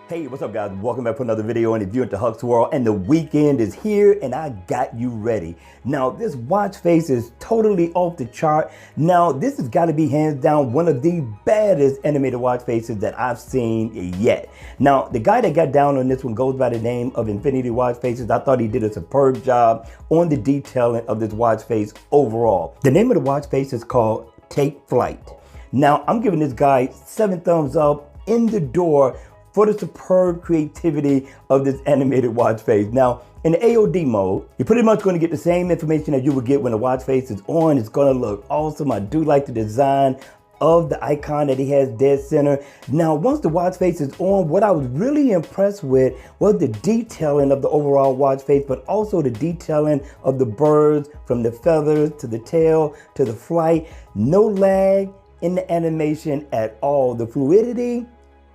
Hey, what's up guys? Welcome back for another video. And if you're into Huck's World, and the weekend is here and I got you ready. Now this watch face is totally off the chart. Now this has got to be hands down one of the baddest animated watch faces that I've seen yet. Now the guy that got down on this one goes by the name of Infinity Watch Faces. I thought he did a superb job on the detailing of this watch face overall. The name of the watch face is called Take Flight. Now I'm giving this guy 7 thumbs up in the door for the superb creativity of this animated watch face. Now, in the AOD mode, you're pretty much going to get the same information that you would get when the watch face is on. It's going to look awesome. I do like the design of the icon that he has dead center. Now, once the watch face is on, what I was really impressed with was the detailing of the overall watch face, but also the detailing of the birds, from the feathers to the tail to the flight. No lag in the animation at all. The fluidity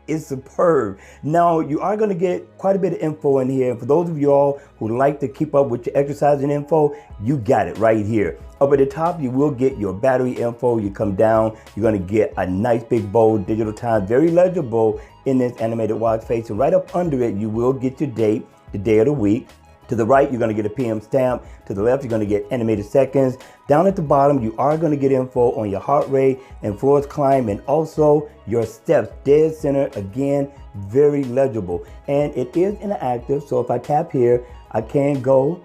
is superb. Now you are going to get quite a bit of info in here. For those of y'all who like to keep up with your exercising info, you got it right here. Up at the top, you will get your battery info. You come down, you're going to get a nice big bold digital time, very legible in this animated watch face. And right up under it, you will get your date, the day of the week. To the right, you're going to get a PM stamp. To the left, you're going to get animated seconds. Down at the bottom, you are going to get info on your heart rate and floors climb, and also your steps. Dead center, again, very legible. And it is interactive, so if I tap here, I can go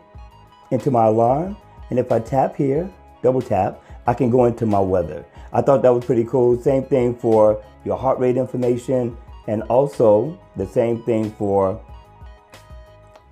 into my alarm. And if I tap here, double tap, I can go into my weather. I thought that was pretty cool. Same thing for your heart rate information, and also the same thing for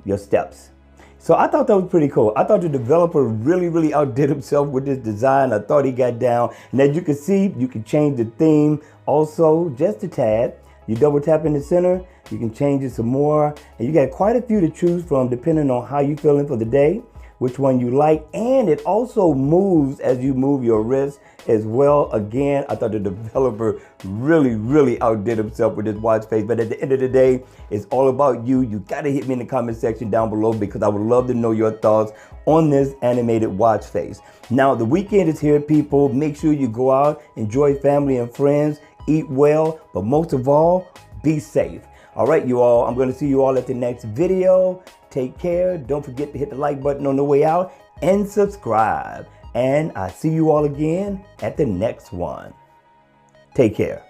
your steps. So I thought that was pretty cool. I thought the developer really outdid himself with this design. I thought he got down. And as you can see, you can change the theme also just a tad. You double tap in the center, you can change it some more. And you got quite a few to choose from depending on how you're feeling for the day, which one you like. And it also moves as you move your wrist as well. Again, I thought the developer really outdid himself with this watch face. But at the end of the day, it's all about you. You got to hit me in the comment section down below, because I would love to know your thoughts on this animated watch face. Now, the weekend is here, people. Make sure you go out, enjoy family and friends, eat well, but most of all, be safe. All right, you all, I'm going to see you all at the next video. Take care. Don't forget to hit the like button on the way out and subscribe. And I see you all again at the next one. Take care.